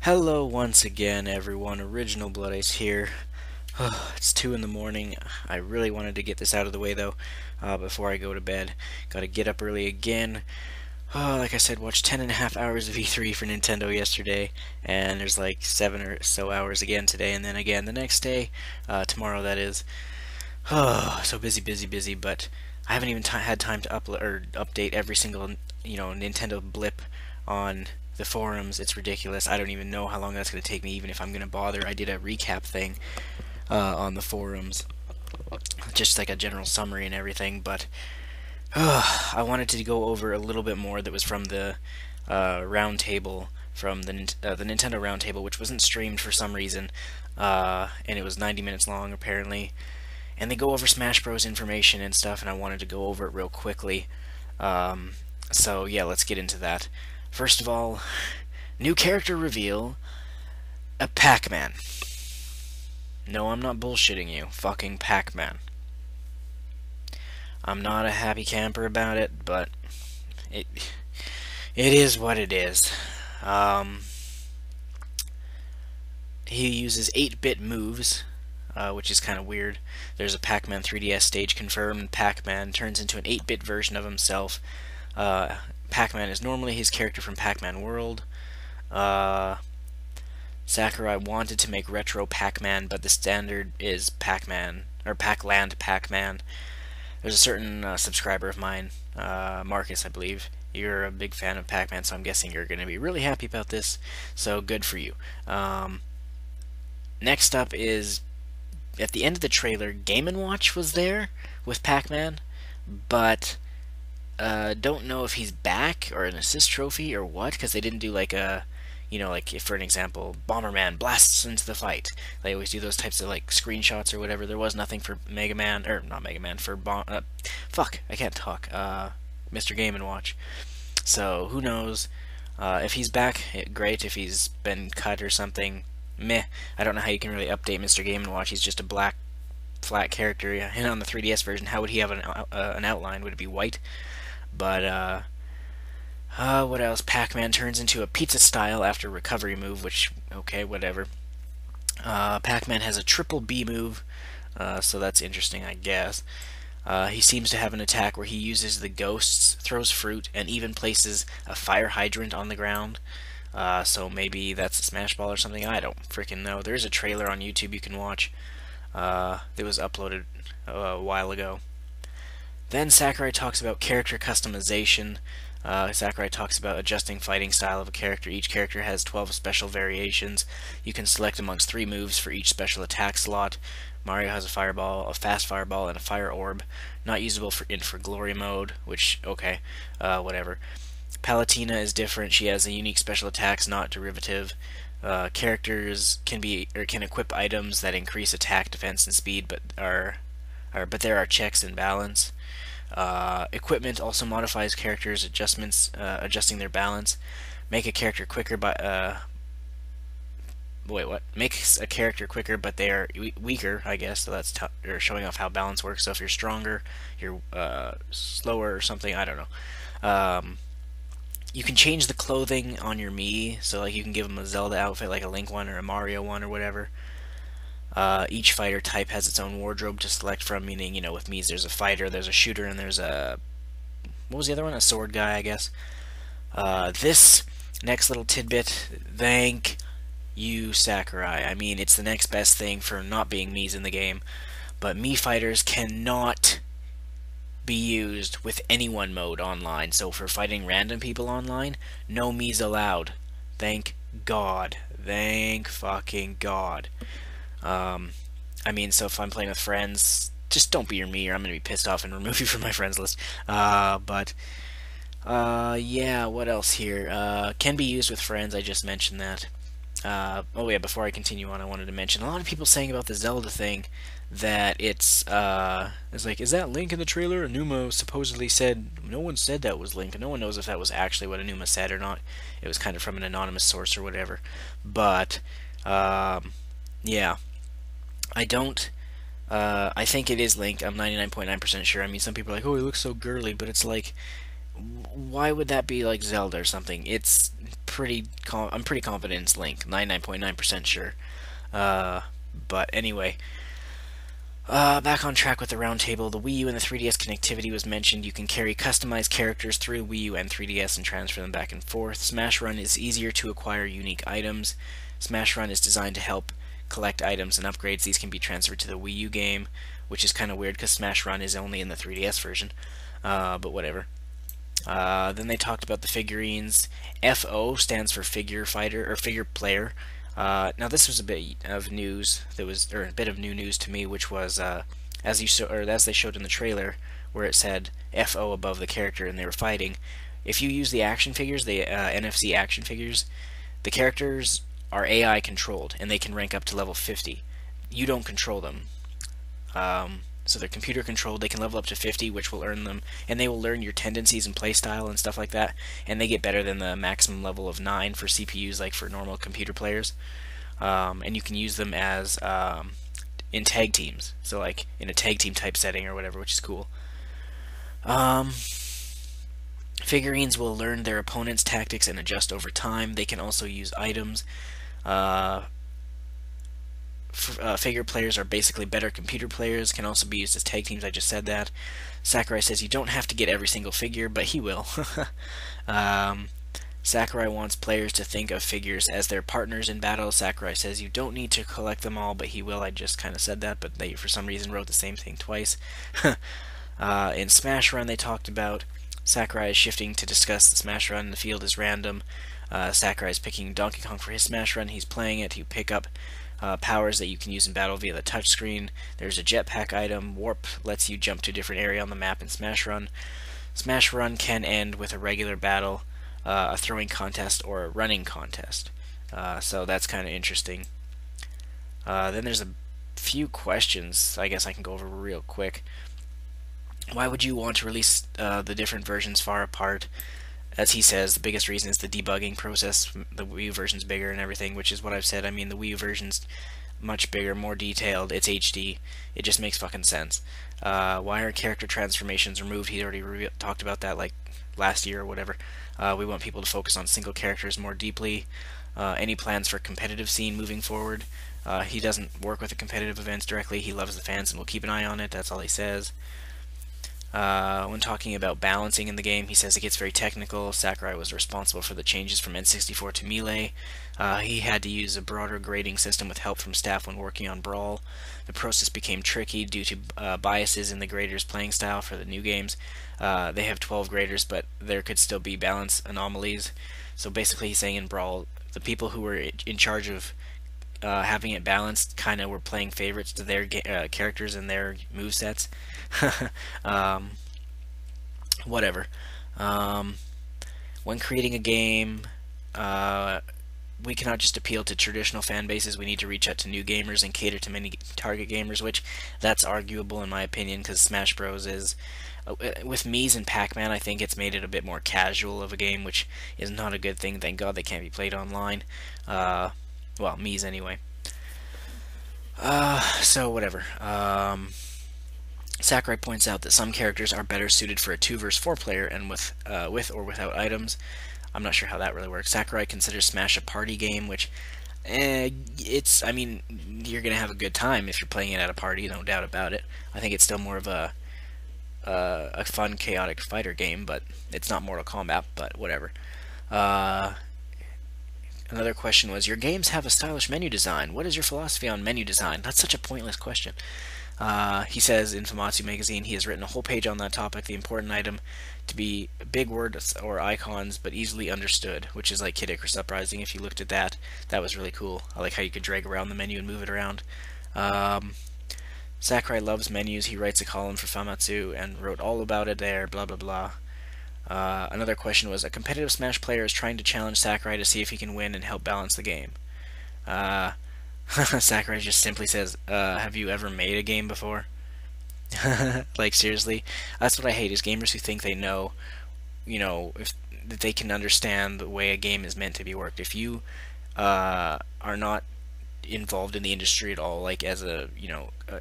Hello once again, everyone. Original Blood Ice here. It's 2 in the morning. I really wanted to get this out of the way, though, before I go to bed. Gotta get up early again. Like I said, watched 10.5 hours of E3 for Nintendo yesterday, and there's like 7 or so hours again today, and then again the next day, tomorrow that is. So busy, busy, busy, but I haven't even had time to upload or update every single, Nintendo blip on the forums. It's ridiculous. I don't even know how long that's going to take me, even if I'm going to bother. I did a recap thing on the forums, just like a general summary and everything, but I wanted to go over a little bit more that was from the Roundtable, from the Nintendo Roundtable, which wasn't streamed for some reason, and it was 90 minutes long, apparently. And they go over Smash Bros. Information and stuff, and I wanted to go over it real quickly. So yeah, let's get into that. First of all, new character reveal, a Pac-Man. No, I'm not bullshitting you. Fucking Pac-Man. I'm not a happy camper about it, but it is what it is. He uses 8-bit moves, which is kind of weird. There's a Pac-Man 3DS stage confirmed. Pac-Man turns into an 8-bit version of himself. Pac-Man is normally his character from Pac-Man World. Sakurai wanted to make retro Pac-Man, but the standard is Pac-Man, or Pac-Land Pac-Man. There's a certain subscriber of mine, Marcus, I believe. You're a big fan of Pac-Man, so I'm guessing you're going to be really happy about this, so good for you. Next up is, at the end of the trailer, Game & Watch was there with Pac-Man, but don't know if he's back or an assist trophy or what, because they didn't do like a, like if, for an example, Bomberman blasts into the fight. They always do those types of like screenshots or whatever. There was nothing for Mega Man, or not Mega Man, for fuck, I can't talk. Mr. Game & Watch. So who knows? If he's back, great. If he's been cut or something, meh. I don't know how you can really update Mr. Game & Watch. He's just a black, flat character. And on the 3DS version, how would he have an outline? Would it be white? But, what else? Pac-Man turns into a pizza style after recovery move, which, okay, whatever. Pac-Man has a triple B move, so that's interesting, I guess. He seems to have an attack where he uses the ghosts, throws fruit, and even places a fire hydrant on the ground. So maybe that's a Smash Ball or something. I don't freaking know. There's a trailer on YouTube you can watch that was uploaded a while ago. Then Sakurai talks about character customization. Sakurai talks about adjusting fighting style of a character. Each character has 12 special variations. You can select amongst 3 moves for each special attack slot. Mario has a fireball, a fast fireball, and a fire orb. Not usable for glory mode, which, okay, whatever. Palutena is different. She has a unique special attacks, not derivative. Characters can equip items that increase attack, defense, and speed, but there are checks and balance. Equipment also modifies characters' adjusting their balance. Make a character quicker by Makes a character quicker, but they are weaker, I guess. So that's showing off how balance works. So if you're stronger, you're slower or something. I don't know. You can change the clothing on your Mii, so like you can give them a Zelda outfit, like a Link one or a Mario one or whatever. Each fighter type has its own wardrobe to select from, meaning, with Mii's there's a fighter, there's a shooter, and there's a... what was the other one? A sword guy, I guess. This next little tidbit, thank you, Sakurai. I mean, it's the next best thing for not being Mii's in the game, but Mii fighters cannot be used with anyone mode online, so for fighting random people online, no Mii's allowed. Thank God. Thank fucking God. I mean, so if I'm playing with friends, just don't be your Mii, or I'm gonna be pissed off and remove you from my friends list. Yeah, what else here? Can be used with friends, I just mentioned that. Oh yeah, before I continue on, I wanted to mention, a lot of people saying about the Zelda thing, that it's like, is that Link in the trailer? Enuma supposedly said, no one said that was Link, and no one knows if that was actually what Enuma said or not. It was kind of from an anonymous source or whatever. But, yeah. I think it is Link. I'm 99.9% sure. I mean, some people are like, oh, he looks so girly, but it's like, Why would that be like Zelda or something? It's I'm pretty confident it's Link. 99.9% sure. Uh, but anyway, back on track with the roundtable. The Wii U and the 3DS connectivity was mentioned. You can carry customized characters through Wii U and 3DS and transfer them back and forth. Smash Run is easier to acquire unique items. Smash Run is designed to help collect items and upgrades. These can be transferred to the Wii U game, which is kind of weird because Smash Run is only in the 3DS version. But whatever. Then they talked about the figurines. FO stands for figure fighter or figure player. Now this was a bit of news that was, or a bit of new news to me, which was as they showed in the trailer, where it said FO above the character and they were fighting. If you use the action figures, the NFC action figures, the characters are AI controlled and they can rank up to level 50. You don't control them. So they're computer controlled. They can level up to 50, which will earn them, and they will learn your tendencies and playstyle and stuff like that. And they get better than the maximum level of 9 for CPUs, like for normal computer players. And you can use them as in tag teams, so like in a tag team type setting or whatever, which is cool. Um, Figurines will learn their opponent's tactics and adjust over time. They can also use items. Uh, Figure players are basically better computer players, can also be used as tag teams. I just said that. Sakurai says you don't have to get every single figure, but he will. um, Sakurai wants players to think of figures as their partners in battle. Sakurai says you don't need to collect them all, but he will. I just kind of said that, but they for some reason wrote the same thing twice. In Smash Run, they talked about Sakurai is shifting to discuss the Smash Run. The field is random. Sakurai is picking Donkey Kong for his Smash Run. He's playing it. You pick up powers that you can use in battle via the touchscreen. There's a jetpack item. Warp lets you jump to a different area on the map in Smash Run. Smash Run can end with a regular battle, a throwing contest, or a running contest. So that's kind of interesting. Then there's a few questions I guess I can go over real quick. Why would you want to release the different versions far apart? As he says, the biggest reason is the debugging process. The Wii U version's bigger and everything, which is what I've said. I mean, the Wii U version's much bigger, more detailed. It's HD. It just makes fucking sense. Why are character transformations removed? He already talked about that like last year or whatever. We want people to focus on single characters more deeply. Any plans for competitive scene moving forward? He doesn't work with the competitive events directly. He loves the fans and will keep an eye on it. That's all he says. When talking about balancing in the game, he says it gets very technical. Sakurai was responsible for the changes from N64 to Melee. He had to use a broader grading system with help from staff when working on Brawl. The process became tricky due to biases in the graders' playing style for the new games. They have 12 graders, but there could still be balance anomalies. So basically he's saying in Brawl, the people who were in charge of having it balanced kind of were playing favorites to their characters and their movesets. Whatever. When creating a game, we cannot just appeal to traditional fan bases. We need to reach out to new gamers and cater to many target gamers, which that's arguable in my opinion because Smash Bros. Is with Mii's and Pac-Man, I think it's made it a bit more casual of a game, which is not a good thing. Thank God they can't be played online. Well, Mii's anyway. So whatever. Sakurai points out that some characters are better suited for a 2 vs 4 player and with or without items. I'm not sure how that really works. Sakurai considers Smash a party game, which I mean, you're gonna have a good time if you're playing it at a party, no doubt about it. I think it's still more of a fun, chaotic fighter game, but it's not Mortal Kombat. But whatever. Another question was, your games have a stylish menu design. What is your philosophy on menu design? That's such a pointless question. He says in Famitsu magazine he has written a whole page on that topic, the important item to be big words or icons but easily understood, which is like Kid Icarus Uprising. If you looked at that, that was really cool. I like how you could drag around the menu and move it around. Sakurai loves menus. He writes a column for Famitsu and wrote all about it there, blah blah blah. Another question was, a competitive Smash player is trying to challenge Sakurai to see if he can win and help balance the game. Sakurai just simply says, have you ever made a game before? Like, seriously? That's what I hate, is gamers who think they know, if that they can understand the way a game is meant to be worked. If you are not involved in the industry at all, like as a,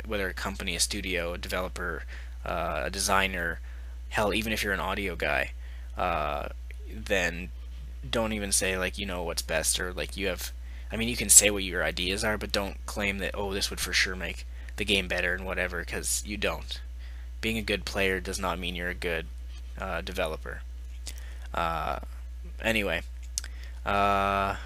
whether a company, a studio, a developer, a designer, hell, even if you're an audio guy, then don't even say like you know what's best, or like you have. I mean, you can say what your ideas are, but don't claim that, oh, this would for sure make the game better and whatever, because you don't. Being a good player does not mean you're a good developer. Anyway, uh,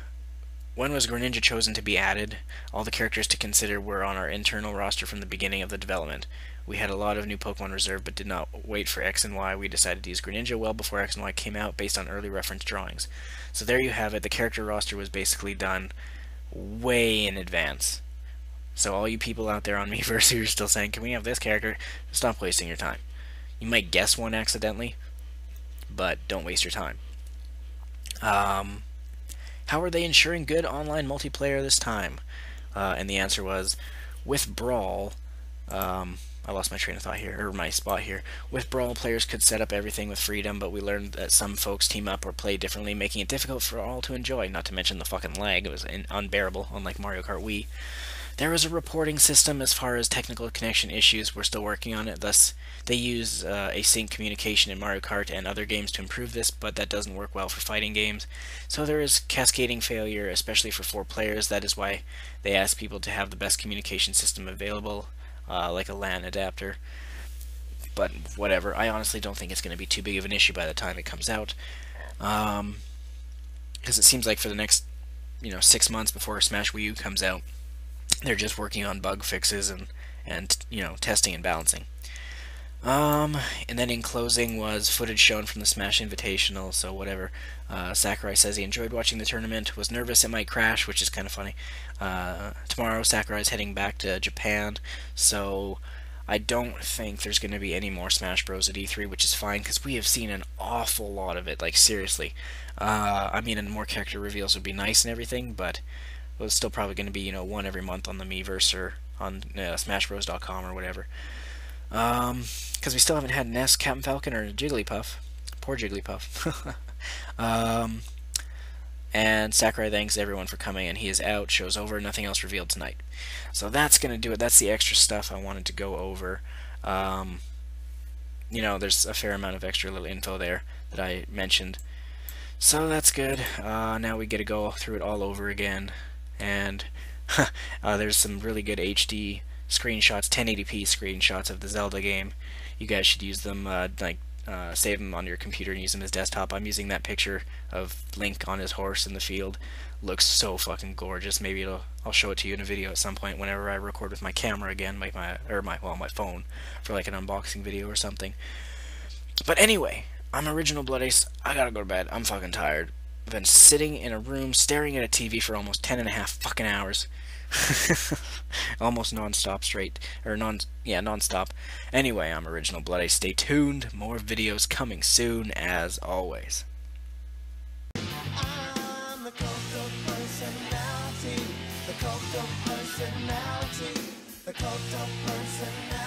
when was Greninja chosen to be added? All the characters to consider were on our internal roster from the beginning of the development. We had a lot of new Pokemon reserved, but did not wait for X and Y. We decided to use Greninja well before X and Y came out, based on early reference drawings. So there you have it. The character roster was basically done way in advance. So all you people out there on Miiverse who are still saying, can we have this character? Stop wasting your time. You might guess one accidentally, but don't waste your time. How are they ensuring good online multiplayer this time? And the answer was, with Brawl, I lost my train of thought here, or my spot here. With Brawl, players could set up everything with freedom, but we learned that some folks team up or play differently, making it difficult for all to enjoy, not to mention the fucking lag. It was unbearable, unlike Mario Kart Wii. There was a reporting system as far as technical connection issues. We're still working on it. Thus, they use async communication in Mario Kart and other games to improve this, but that doesn't work well for fighting games. So there is cascading failure, especially for 4 players. That is why they ask people to have the best communication system available, like a LAN adapter. But whatever. I honestly don't think it's going to be too big of an issue by the time it comes out. Because it seems like for the next 6 months before Smash Wii U comes out, they're just working on bug fixes and testing and balancing. And then in closing was footage shown from the Smash Invitational, so whatever. Sakurai says he enjoyed watching the tournament, was nervous it might crash, which is kind of funny. Tomorrow Sakurai's heading back to Japan, so I don't think there's going to be any more Smash Bros. At E3, which is fine, because we have seen an awful lot of it, like seriously. I mean, and more character reveals would be nice and everything, but well, it's still probably going to be, one every month on the Miiverse or on SmashBros.com or whatever. Because we still haven't had Ness, Captain Falcon, or Jigglypuff. Poor Jigglypuff. And Sakurai thanks everyone for coming, and he is out. Show's over. Nothing else revealed tonight. So that's going to do it. That's the extra stuff I wanted to go over. There's a fair amount of extra little info there that I mentioned. So that's good. Now we get to go through it all over again. And there's some really good HD screenshots, 1080p screenshots of the Zelda game. You guys should use them, save them on your computer and use them as desktop. I'm using that picture of Link on his horse in the field. Looks so fucking gorgeous. Maybe I'll show it to you in a video at some point whenever I record with my camera again, my phone, for like an unboxing video or something. But anyway, I'm Original Blood Ace. I gotta go to bed. I'm fucking tired. I've been sitting in a room staring at a TV for almost 10.5 fucking hours. Almost non-stop non-stop. Anyway, I'm Original Blood Ace. Stay tuned. More videos coming soon, as always. I'm the cult of personality. The cult of personality. The cult of personality.